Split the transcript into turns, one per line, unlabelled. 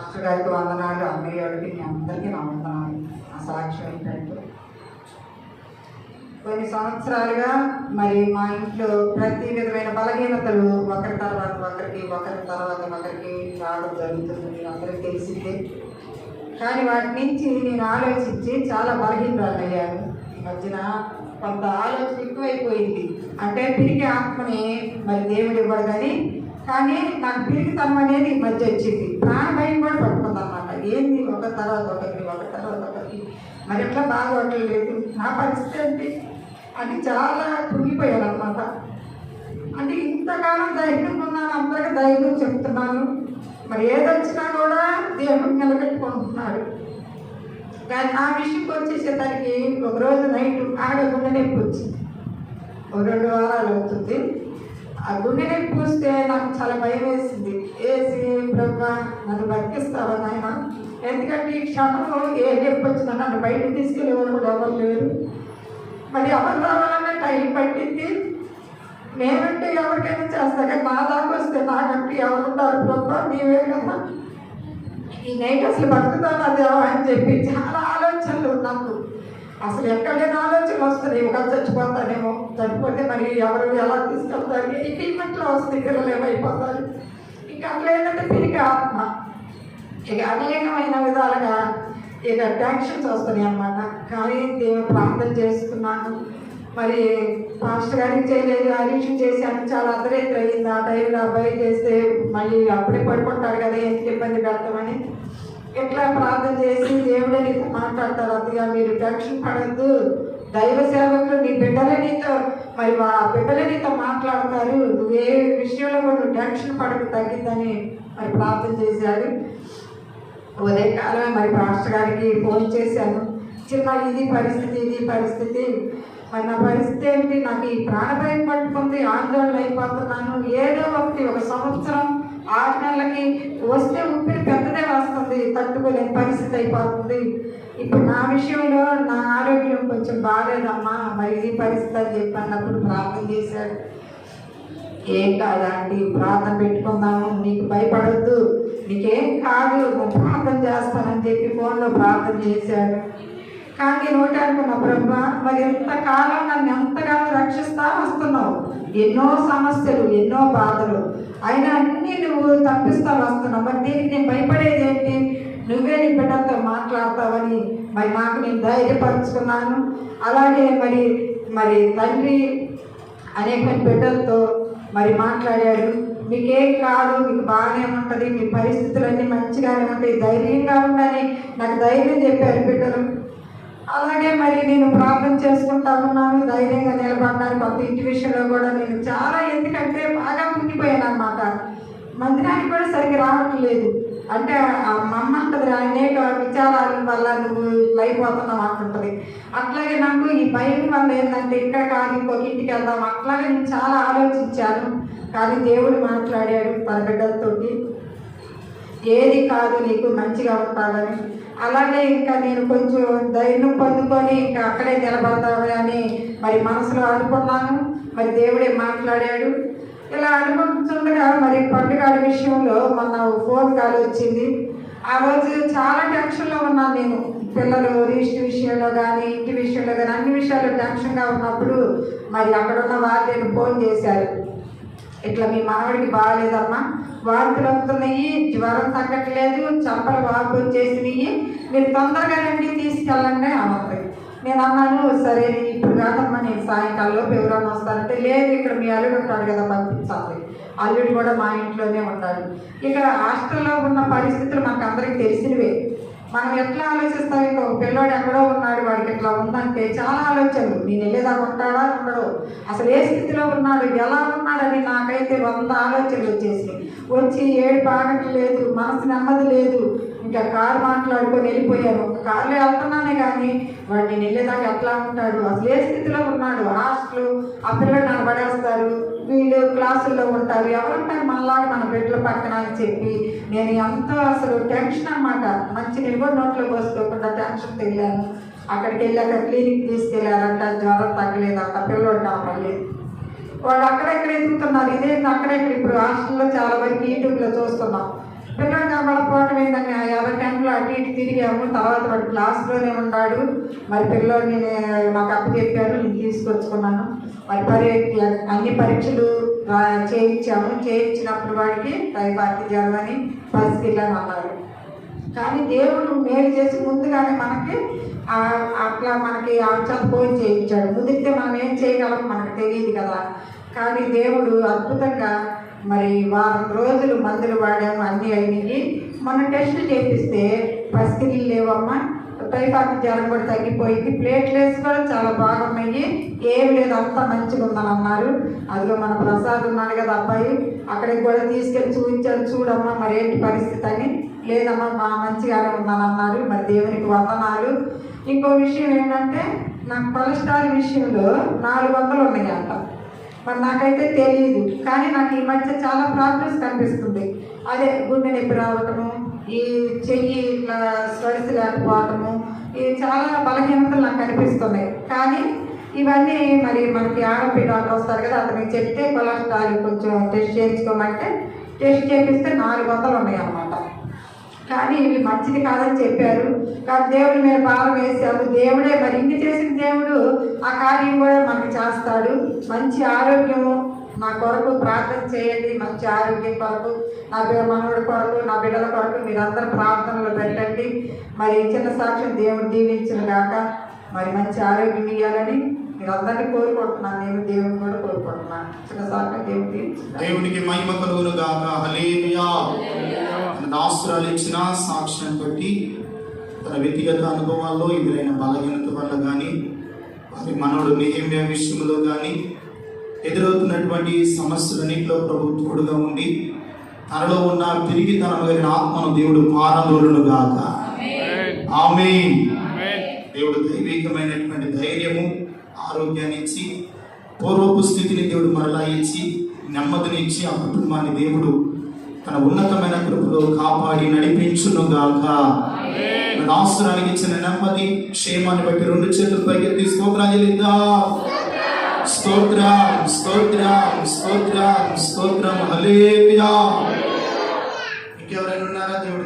Master గారికి వందనాలు, అమ్మయ్య గారికి, మీ అందరికీ నా వందనాలు. ఆ సాక్ష్యం ఏంటంటే కొన్ని సంవత్సరాలుగా మరి మా ఇంట్లో ప్రతి విధమైన బలహీనతలు ఒకరి తర్వాత ఒకరికి రావడం జరుగుతుంది. మీరు అందరికీ తెలిసిందే. కానీ వాటి నుంచి నేను ఆలోచించి చాలా బలహీనరాలయ్యాను. ఈ మధ్యన కొంత ఆలోచన ఎక్కువైపోయింది. అంటే పిరికి ఆత్మని మరి దేవుడు ఇవ్వడు, కానీ నాకు పిరికితనం అనేది ఈ మధ్య వచ్చింది. ప్రాణభయం కూడా పట్టుకుందన్నమాట. ఏంది ఒక తర్వాత ఒకరికి మరి ఎట్లా బాగోట్లేదు. నా పరిస్థితి ఏంటి అది చాలా కుంగిపోయాను అనమాట. అంటే ఇంతకాలం ధైర్యం ఉన్నాను, అందరికీ ధైర్యం చెప్తున్నాను. మరి ఏదొచ్చినా కూడా దేవుడు నిలబెట్టుకుంటున్నాడు. కానీ నా విషయంకి వచ్చేసేసరికి ఒకరోజు నైట్ గుండె నొప్పి వచ్చింది. 2 వారాలు అవుతుంది. ఆ గుండె నొప్పి వస్తే నాకు చాలా భయం వేసింది. ప్రభా నన్ను బతికిస్తావా నాయన, ఎందుకంటే ఈ క్షణంలో ఏ నొప్పి వచ్చినా నన్ను బయటకు తీసుకెళ్ళేవారు కూడా ఎవరు లేరు. మరి ఎవరు రావాలన్నా టైం పట్టింది. నేనంటే ఎవరికైనా చేస్తా, కానీ నా దాకా వస్తే నాకంటే ఎవరుంటారు ప్రభా, నీవే కదా, ఈ నైట్ అసలు బతుకుతాను అదేవా అని చెప్పి చాలా ఆలోచనలు నాకు. అసలు ఎక్కడ లేని ఆలోచనలు వస్తున్నాయి. ఒక చచ్చిపోతానేమో, చచ్చిపోతే మరి ఎవరు ఎలా తీసుకెళ్తారు, ఈ ట్రీట్మెంట్లో వస్తాయి, పిల్లలు ఏమైపోతారు. ఇంకా అట్లా ఏంటంటే తిరిగి ఆత్మ ఇక అనేకమైన విధాలుగా ఇక టెన్షన్స్ వస్తున్నాయి అన్నమాట. కానీ దేవుడు ప్రార్థన చేసుకున్నాను. మరి మాస్టర్ గారికి చేయలేదు, హరీష్ చేశాను. చాలా అదరైతే అయింది. ఆ టైంలో అబ్బాయి చేస్తే మళ్ళీ అప్పుడే పడుకుంటారు కదా, ఎందుకు ఇబ్బంది పెడతామని ఇట్లా ప్రార్థన చేసి దేవుడే నీతో మాట్లాడతారు. అదిగా మీరు టెన్షన్ పడద్దు, దైవ సేవకులు నీ బిడ్డలే నీతో మరి ఆ బిడ్డలే నీతో మాట్లాడతారు, నువ్వు ఏ విషయంలో కూడా నువ్వు టెన్షన్ పడకు, తగ్గిద్దని మరి ప్రార్థన చేశాడు. ఉదయకాలమే మరి మాస్టర్ గారికి ఫోన్ చేశాను. చిన్న ఇది పరిస్థితి మరి నా పరిస్థితి ఏంటి, నాకు ఈ ప్రాణభయం పట్టుకుంది, ఆందోళన అయిపోతున్నాను. ఏదో ఒక సంవత్సరం 6 నెలలకి వస్తే ఊపిరి పెద్దదే వస్తుంది, తట్టుకోలేని పరిస్థితి అయిపోతుంది. ఇప్పుడు నా విషయంలో నా ఆరోగ్యం కొంచెం బాగాలేదమ్మా, మరి ఇది పరిస్థితి అని చెప్పినప్పుడు ప్రార్థన చేశాడు. ఏం కాదండి, ప్రార్థన పెట్టుకుందాము, నీకు భయపడద్దు, నీకేం కాదు, నువ్వు ప్రార్థన చేస్తానని చెప్పి ఫోన్లో ప్రార్థన చేశాడు. కానీ నోటి అనుకున్న బ్రహ్మ, మరి ఎంతకాలం నన్ను ఎంతగానో రక్షిస్తా వస్తున్నావు, ఎన్నో సమస్యలు, ఎన్నో బాధలు అయినా అన్నీ నువ్వు తప్పిస్తా వస్తున్నావు. మరి దీనికి నేను భయపడేది ఏంటి, నువ్వే నీ బిడ్డలతో మాట్లాడతావని మరి నాకు నేను ధైర్యపరుచుకున్నాను. అలాగే మరి తండ్రి అనేక బిడ్డలతో మరి మాట్లాడాడు. మీకేం కాదు, మీకు బాగానే ఉంటుంది, మీ పరిస్థితులన్నీ మంచిగానే ఉంటాయి, ధైర్యంగా ఉండని నాకు ధైర్యం చెప్పారు బిడ్డలు. అలాగే మరి నేను ప్రార్థన చేసుకుంటా ఉన్నాను, ధైర్యంగా నిలబడ్డాను. కొత్త ఇంటి విషయంలో కూడా నేను చాలా, ఎందుకంటే బాగా కుంగిపోయాను అన్నమాట. మందిరానికి కూడా సరిగ్గా రావట్లేదు. అంటే మా అమ్మ అంటది, అనేక విచారాల వల్ల నువ్వు అయిపోతున్నావు అంటుంటుంది. అట్లాగే నాకు ఈ భయం వల్ల ఏంటంటే ఇక్కడ కాదు ఇంకొక ఇంటికి వెళ్దాం, అట్లాగే నేను చాలా ఆలోచించాను. కానీ దేవుడు మాట్లాడాడు తన బిడ్డలతోటి, ఏది కాదు నీకు మంచిగా ఉంటావని. అలాగే ఇంకా నేను కొంచెం ధైర్యం పొందుకొని ఇంకా అక్కడే నిలబడతావు అని మరి మనసులో అనుకున్నాను. మరి దేవుడే మాట్లాడాడు. ఇలా అనుకుంటుండగా మరి పండుగ విషయంలో మొన్న ఫోన్ కాల్ వచ్చింది. ఆ రోజు చాలా టెన్షన్లో ఉన్నాను నేను. పిల్లలు రిజిస్టర్ విషయంలో కానీ, ఇంటి విషయంలో కానీ, అన్ని విషయాల్లో టెన్షన్గా ఉన్నప్పుడు మరి అక్కడ ఉన్న వాళ్ళు ఫోన్ చేశారు. ఇట్లా మీ మనవడికి బాగాలేదమ్మా, వాంతులు వస్తున్నాయి, జ్వరం తగ్గట్లేదు, చంపలు వాపు వచ్చేసినాయి, మీరు తొందరగా రండి తీసుకెళ్ళండి అన్నది. నేను అన్నాను, సరే ఇప్పుడు కాదమ్మా, నేను సాయంకాలంలోపు ఎవరైనా వస్తానంటే, లేదు ఇక్కడ మీ అల్లుడు ఉంటాడు కదా పంపించాలి, అల్లుడు కూడా మా ఇంట్లోనే ఉంటాడు. ఇక్కడ హాస్టల్లో ఉన్న పరిస్థితులు మనకు అందరికీ తెలిసినవే. మనం ఎట్లా ఆలోచిస్తాం, ఇంకా ఒక పిల్లోడు ఎక్కడో ఉన్నాడు, వాడికి ఎట్లా ఉందంటే చాలా ఆలోచనలు. నేను వెళ్ళేదాకా ఉంటాడా ఉండడు, అసలు ఏ స్థితిలో ఉన్నాడు, ఎలా ఉన్నాడని నాకైతే 100 ఆలోచనలు వచ్చి ఏడు ఆగటం లేదు, మనసు నెమ్మది లేదు. ఇంకా కారు మాట్లాడుకొని వెళ్ళిపోయాను. ఒక కారులో వెళ్తున్నానే కానీ వాడు నేను వెళ్ళేదాకా ఎట్లా ఉంటాడు, అసలు ఏ స్థితిలో ఉన్నాడు. హాస్టల్ ఆ పిల్లలు నన్ను పడేస్తారు, వీళ్ళు క్లాసుల్లో ఉంటారు, ఎవరుంటారు మనలాగా మన బిడ్డల పక్కన అని చెప్పి నేను ఎంతో అసలు టెన్షన్ అన్నమాట. మంచి నిలబడి నోట్లో పోసుకోకుండా టెన్షన్ తెలియాను. అక్కడికి వెళ్ళాక క్లినిక్ తీసుకెళ్ళారంట, జ్వరం తగ్గలేదంట, పిల్లోడు కావాలి. వాళ్ళు అక్కడెక్కడ ఎదుగుతున్నారు, ఇదేంటి అక్కడెక్కడ. ఇప్పుడు హాస్టల్లో చాలా వరకు యూట్యూబ్లో చూస్తున్నాం, పిల్లలు కనబడకపోవడం ఏంటని ఆ 50 గంటలు అటు ఇటు తిరిగాము. తర్వాత వాడు క్లాస్లోనే ఉన్నాడు. మరి పిల్లోడిని మాకు అప్పు చెప్పారు, నేను తీసుకొచ్చుకున్నాను. మరి అన్ని పరీక్షలు చేయించినప్పుడు వాడికి టైఫాయిడ్ జ్వరం అని పరిస్థితులు అని అన్నారు. కానీ దేవుడు మేలు చేసి ముందుగానే మనకి అట్లా మనకి ఫోన్ చేయించాడు. ముందుకే మనం ఏం చేయగలం మనకు తెలియదు కదా. కానీ దేవుడు అద్భుతంగా మరి వారం రోజులు మందులు వాడాము, అన్నీ అయినాయి. మనం టెస్ట్ చేపిస్తే పరిస్థితులు లేవమ్మా, టైఫాయిడ్ జ్వరం కూడా తగ్గిపోయింది, ప్లేట్లెట్స్ కూడా చాలా బాగున్నాయి, ఏం లేదు అంతా మంచిగా ఉందని అన్నారు. అదిగో మన ప్రసాద్ ఉన్నాడు కదా అబ్బాయి, అక్కడికి కూడా తీసుకెళ్ళి చూపించారు. చూడమ్మా మరి ఏంటి పరిస్థితి అని. లేదమ్మా మా మంచిగానే ఉందని అన్నారు. మరి దేవునికి వందనాలు. ఇంకో విషయం ఏంటంటే నాకు కొలెస్ట్రాల్ విషయంలో 400 ఉన్నాయి అంట. మరి నాకైతే తెలియదు, కానీ నాకు ఈ మధ్య చాలా ప్రాబ్లమ్స్ కనిపిస్తుంది. అదే గుండె నొప్పి రావటము, ఈ చెయ్యి ఇట్లా స్వరిసి లేకపోవటము, ఇవి చాలా బలహీనతలు నాకు కనిపిస్తున్నాయి. కానీ ఇవన్నీ మరి మనకి ఆర్ఎంపీ డాక్టర్ వస్తారు కదా, అతనికి చెప్తే కొలెస్ట్రాల్ కొంచెం టెస్ట్ చేయించుకోమంటే టెస్ట్ చేపిస్తే 400 ఉన్నాయి అన్నమాట. కానీ ఇవి మంచిది కాదని చెప్పారు. కానీ దేవుడి మీద భారం వేసాము. దేవుడే మరి ఇన్ని చేసిన దేవుడు ఆ కార్యం కూడా మనకి చేస్తాడు. మంచి ఆరోగ్యము నా కొరకు ప్రార్థన చేయండి. మంచి ఆరోగ్యం కొరకు, నా మనవుడి కొరకు, నా బిడ్డల కొరకు మీరందరూ ప్రార్థనలు పెట్టండి. మరి చిన్న సాక్ష్యం దేవుడు దీవించిన గాక. మరి మంచి ఆరోగ్యం ఇవ్వాలని మీరందరినీ కోరుకుంటున్నాను. నేను దేవుని కూడా కోరుకుంటున్నాను. చిన్న సాక్ష్యం
దేవునికి మహిమ కలుగును గాక. హల్లెలూయా. దాసురాలు ఇచ్చిన సాక్ష్యం బట్టి తన వ్యక్తిగత అనుభవాల్లో ఎదురైన బలహీనత వల్ల కానీ, వారి మనవడు నెహెమ్యా విషయంలో కానీ ఎదురవుతున్నటువంటి సమస్యలన్నింటిలో ప్రభు తోడుగా ఉండి తనలో ఉన్న తిరిగి తన కలిగిన ఆత్మను దేవుడు పారదోలును గాక. ఆమేన్. దేవుడు దైవికమైనటువంటి ధైర్యము, ఆరోగ్యాన్ని ఇచ్చి పూర్వపు స్థితిని దేవుడు మరలా ఇచ్చి నెమ్మదిని ఇచ్చి ఆ కుటుంబాన్ని దేవుడు తన ఉన్నతమైన కృపలో కాపాడి నడిపించును గాక. అవసరానికి ఇచ్చిన నెమ్మది, క్షేమాన్ని బట్టి 2 చేతులు పైకెత్తి స్తోత్రం చెల్లిద్దాం. స్తోత్రం, స్తోత్రం, స్తోత్రం, స్తోత్రం. హల్లెలూయా. ఇంకెవరైనా ఉన్నారా? దేవుడు